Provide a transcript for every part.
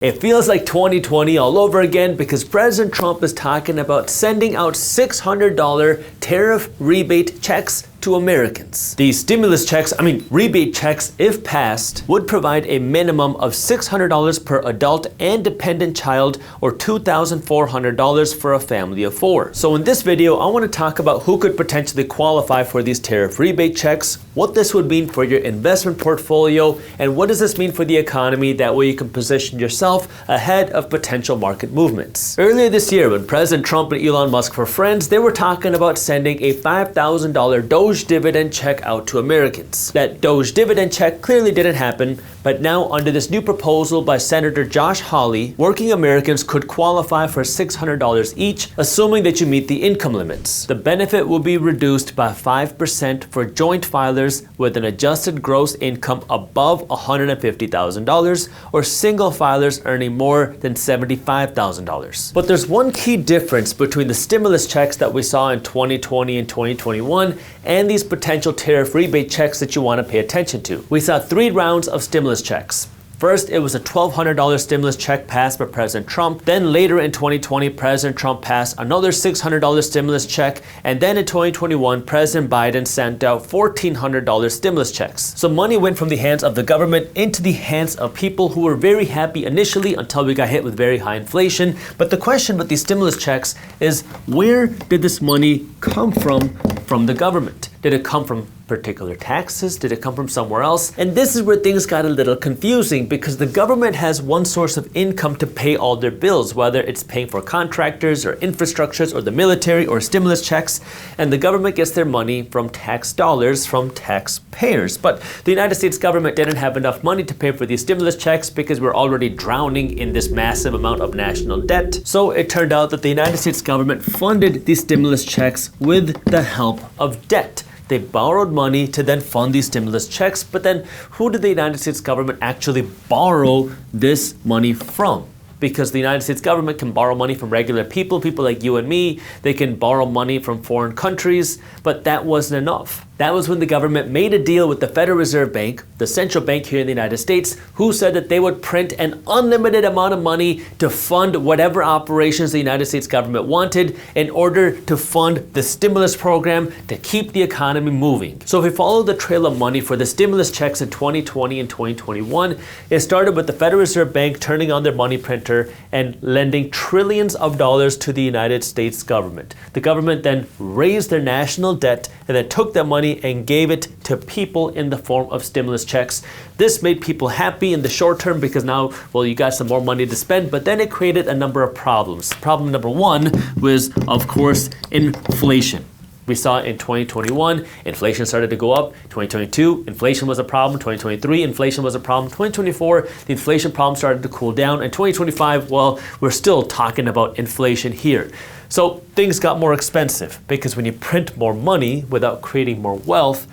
It feels like 2020 all over again because President Trump is talking about sending out $600 tariff rebate checks to Americans. These stimulus checks, rebate checks, if passed, would provide a minimum of $600 per adult and dependent child or $2,400 for a family of 4. So in this video, I want to talk about who could potentially qualify for these tariff rebate checks, what this would mean for your investment portfolio, and what does this mean for the economy. That way you can position yourself ahead of potential market movements. Earlier this year, when President Trump and Elon Musk were friends, they were talking about sending a $5,000 Doge dividend check out to Americans. That Doge dividend check clearly didn't happen, but now under this new proposal by Senator Josh Hawley, working Americans could qualify for $600 each, assuming that you meet the income limits. The benefit will be reduced by 5% for joint filers with an adjusted gross income above $150,000 or single filers earning more than $75,000. But there's one key difference between the stimulus checks that we saw in 2020 and 2021 and these potential tariff rebate checks that you want to pay attention to. We saw 3 rounds of stimulus checks. First, it was a $1,200 stimulus check passed by President Trump. Then later in 2020, President Trump passed another $600 stimulus check. And then in 2021, President Biden sent out $1,400 stimulus checks. So money went from the hands of the government into the hands of people who were very happy initially until we got hit with very high inflation. But the question with these stimulus checks is, where did this money come from the government? Did it come from particular taxes? Did it come from somewhere else? And this is where things got a little confusing because the government has one source of income to pay all their bills, whether it's paying for contractors or infrastructures or the military or stimulus checks, and the government gets their money from tax dollars from taxpayers. But the United States government didn't have enough money to pay for these stimulus checks because we're already drowning in this massive amount of national debt. So it turned out that the United States government funded these stimulus checks with the help of debt. They borrowed money to then fund these stimulus checks, but then who did the United States government actually borrow this money from? Because the United States government can borrow money from regular people like you and me. They can borrow money from foreign countries, but that wasn't enough. That was when the government made a deal with the Federal Reserve Bank, the central bank here in the United States, who said that they would print an unlimited amount of money to fund whatever operations the United States government wanted in order to fund the stimulus program to keep the economy moving. So if we follow the trail of money for the stimulus checks in 2020 and 2021, it started with the Federal Reserve Bank turning on their money printer and lending trillions of dollars to the United States government. The government then raised their national debt and then took that money and gave it to people in the form of stimulus checks. This made people happy in the short term because now, well, you got some more money to spend, but then it created a number of problems. Problem number 1 was, of course, inflation. We saw in 2021, inflation started to go up. 2022, inflation was a problem. 2023, inflation was a problem. 2024, the inflation problem started to cool down. And 2025, well, we're still talking about inflation here. So things got more expensive because when you print more money without creating more wealth,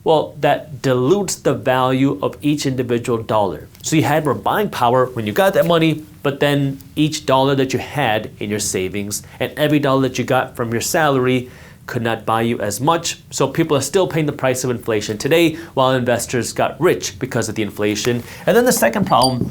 well, that dilutes the value of each individual dollar. So you had more buying power when you got that money, but then each dollar that you had in your savings and every dollar that you got from your salary could not buy you as much. So people are still paying the price of inflation today while investors got rich because of the inflation. And then the second problem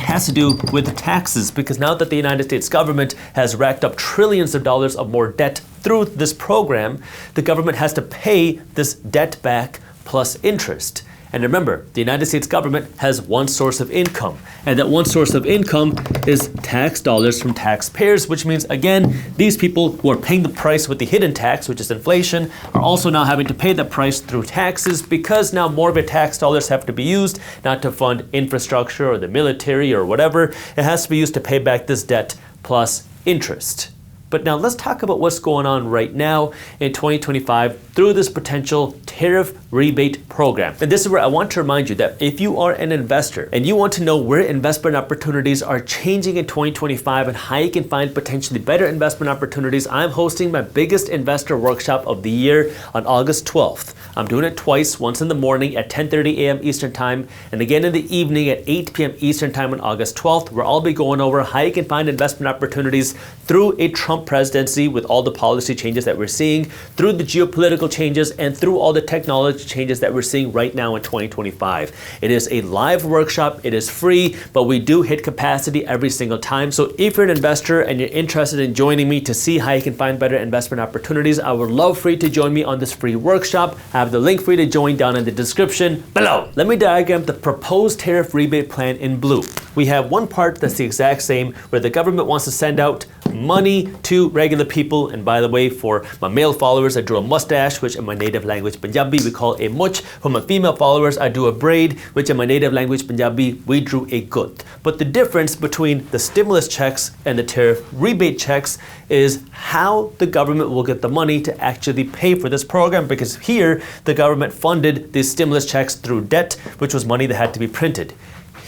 has to do with the taxes, because now that the United States government has racked up trillions of dollars of more debt through this program, the government has to pay this debt back plus interest. And remember, the United States government has one source of income, and that one source of income is tax dollars from taxpayers, which means, again, these people who are paying the price with the hidden tax, which is inflation, are also now having to pay the price through taxes because now more of your tax dollars have to be used not to fund infrastructure or the military or whatever. It has to be used to pay back this debt plus interest. But now let's talk about what's going on right now in 2025 through this potential tariff rebate program. And this is where I want to remind you that if you are an investor and you want to know where investment opportunities are changing in 2025 and how you can find potentially better investment opportunities, I'm hosting my biggest investor workshop of the year on August 12th. I'm doing it twice, once in the morning at 10:30 a.m. Eastern Time and again in the evening at 8 p.m. Eastern Time on August 12th, where I'll be going over how you can find investment opportunities through a Trump Trump presidency, with all the policy changes that we're seeing, through the geopolitical changes, and through all the technology changes that we're seeing right now in 2025. It is a live workshop, it is free, but we do hit capacity every single time. So if you're an investor and you're interested in joining me to see how you can find better investment opportunities, I would love for you to join me on this free workshop. I have the link for you to join down in the description below. Let me diagram the proposed tariff rebate plan in blue. We have one part that's the exact same, where the government wants to send out money to regular people. And by the way, for my male followers, I drew a mustache, which in my native language Punjabi we call a much. For my female followers, I do a braid, which in my native language Punjabi we drew a gut. But the difference between the stimulus checks and the tariff rebate checks is how the government will get the money to actually pay for this program, because here the government funded these stimulus checks through debt, which was money that had to be printed.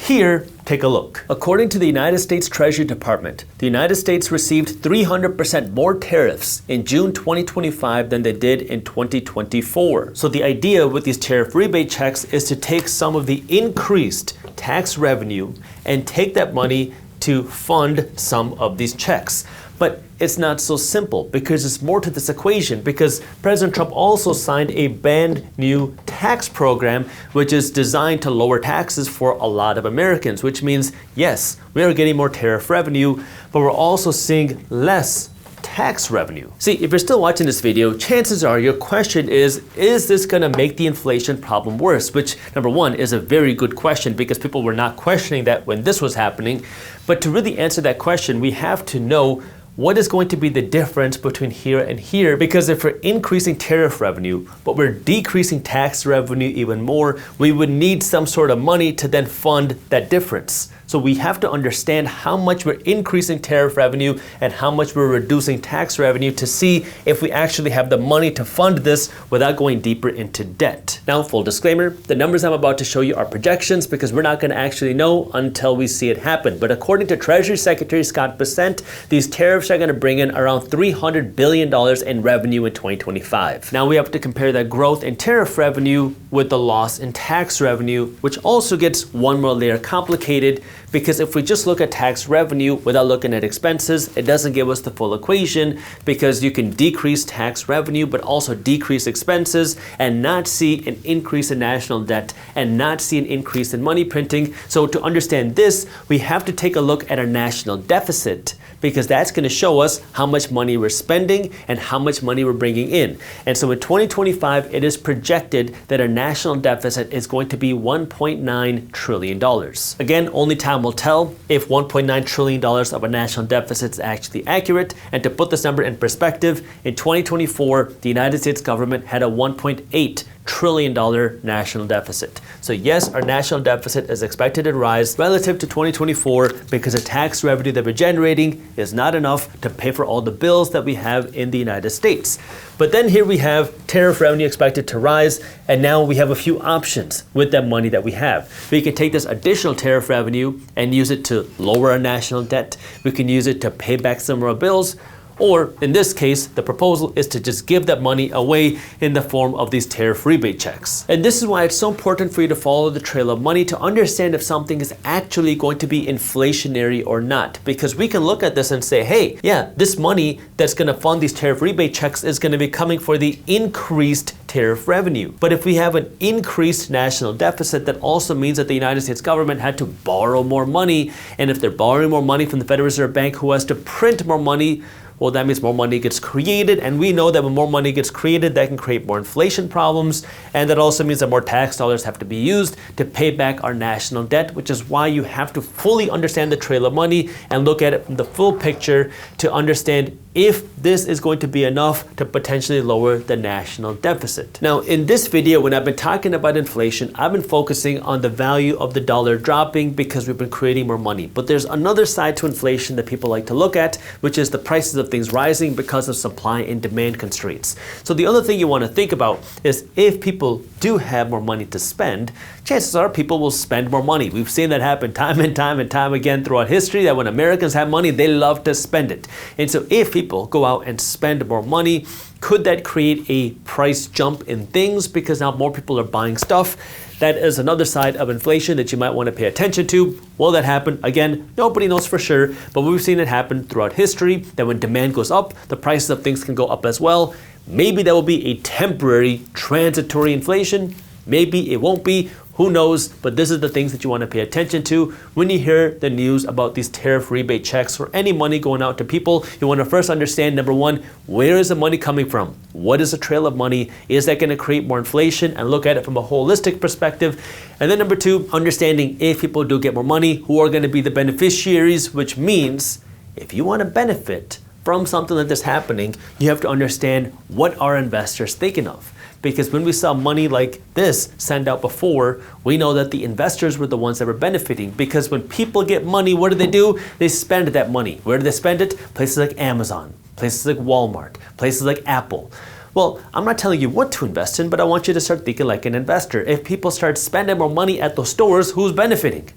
Here, take a look. According to the United States Treasury Department, the United States received 300% more tariffs in June 2025 than they did in 2024. So the idea with these tariff rebate checks is to take some of the increased tax revenue and take that money to fund some of these checks. But it's not so simple, because it's more to this equation, because President Trump also signed a brand new tax program which is designed to lower taxes for a lot of Americans, which means, yes, we are getting more tariff revenue, but we're also seeing less tax revenue. See, if you're still watching this video, chances are your question is this going to make the inflation problem worse? Which, number one, is a very good question, because people were not questioning that when this was happening. But to really answer that question, we have to know what is going to be the difference between here and here, because if we're increasing tariff revenue, but we're decreasing tax revenue even more, we would need some sort of money to then fund that difference. So we have to understand how much we're increasing tariff revenue and how much we're reducing tax revenue to see if we actually have the money to fund this without going deeper into debt. Now, full disclaimer, the numbers I'm about to show you are projections, because we're not going to actually know until we see it happen. But according to Treasury Secretary Scott Bessent, these tariffs are going to bring in around $300 billion in revenue in 2025. Now we have to compare that growth in tariff revenue with the loss in tax revenue, which also gets one more layer complicated, because if we just look at tax revenue without looking at expenses, it doesn't give us the full equation, because you can decrease tax revenue but also decrease expenses and not see an increase in national debt and not see an increase in money printing. So to understand this, we have to take a look at our national deficit, because that's going to show us how much money we're spending and how much money we're bringing in. And so in 2025, it is projected that our national deficit is going to be $1.9 trillion. Again, only time will tell if $1.9 trillion of a national deficit is actually accurate. And to put this number in perspective, in 2024, the United States government had a $1.8 trillion national deficit. So yes, our national deficit is expected to rise relative to 2024, because the tax revenue that we're generating is not enough to pay for all the bills that we have in the United States. But then here we have tariff revenue expected to rise, and now we have a few options with that money that we have. We can take this additional tariff revenue and use it to lower our national debt. We can use it to pay back some of our bills. Or in this case, the proposal is to just give that money away in the form of these tariff rebate checks. And this is why it's so important for you to follow the trail of money to understand if something is actually going to be inflationary or not. Because we can look at this and say, hey, yeah, this money that's going to fund these tariff rebate checks is going to be coming for the increased tariff revenue. But if we have an increased national deficit, that also means that the United States government had to borrow more money. And if they're borrowing more money from the Federal Reserve Bank, who has to print more money, well, that means more money gets created, and we know that when more money gets created, that can create more inflation problems, and that also means that more tax dollars have to be used to pay back our national debt, which is why you have to fully understand the trail of money and look at it from the full picture to understand if this is going to be enough to potentially lower the national deficit. Now, in this video, when I've been talking about inflation, I've been focusing on the value of the dollar dropping because we've been creating more money. But there's another side to inflation that people like to look at, which is the prices of things rising because of supply and demand constraints. So the other thing you want to think about is if people do have more money to spend, chances are people will spend more money. We've seen that happen time and time again throughout history, that when Americans have money, they love to spend it. And so if people go out and spend more money, could that create a price jump in things because now more people are buying stuff? That is another side of inflation that you might want to pay attention to. Will that happen? Again, nobody knows for sure, but we've seen it happen throughout history that when demand goes up, the prices of things can go up as well. Maybe that will be a temporary, transitory inflation. Maybe it won't be. Who knows? But this is the things that you want to pay attention to when you hear the news about these tariff rebate checks or any money going out to people. You want to first understand, number one, where is the money coming from? What is the trail of money? Is that going to create more inflation? And look at it from a holistic perspective. And then number two, understanding if people do get more money, who are going to be the beneficiaries, which means if you want to benefit from something like this happening, you have to understand what are investors thinking of. Because when we saw money like this sent out before, we know that the investors were the ones that were benefiting. Because when people get money, what do? They spend that money. Where do they spend it? Places like Amazon, places like Walmart, places like Apple. Well, I'm not telling you what to invest in, but I want you to start thinking like an investor. If people start spending more money at those stores, who's benefiting?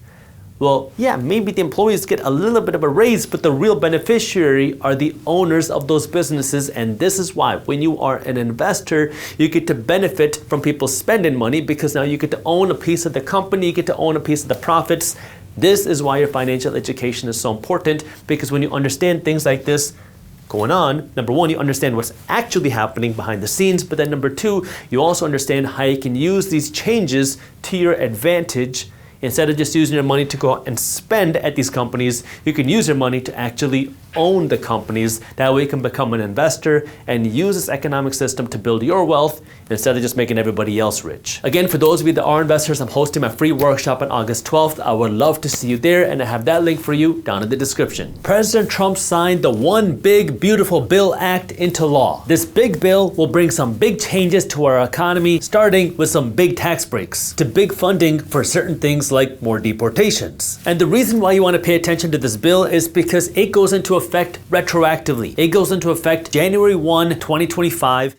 Well, yeah, maybe the employees get a little bit of a raise, but the real beneficiary are the owners of those businesses. And this is why when you are an investor, you get to benefit from people spending money because now you get to own a piece of the company, you get to own a piece of the profits. This is why your financial education is so important, because when you understand things like this going on, number one, you understand what's actually happening behind the scenes, but then number two, you also understand how you can use these changes to your advantage. Instead of just using your money to go out and spend at these companies, you can use your money to actually own the companies. That way you can become an investor and use this economic system to build your wealth instead of just making everybody else rich. Again, for those of you that are investors, I'm hosting my free workshop on August 12th. I would love to see you there, and I have that link for you down in the description. President Trump signed the One Big Beautiful Bill Act into law. This big bill will bring some big changes to our economy, starting with some big tax breaks to big funding for certain things like more deportations. And the reason why you want to pay attention to this bill is because it goes into effect retroactively. It goes into effect January 1, 2025.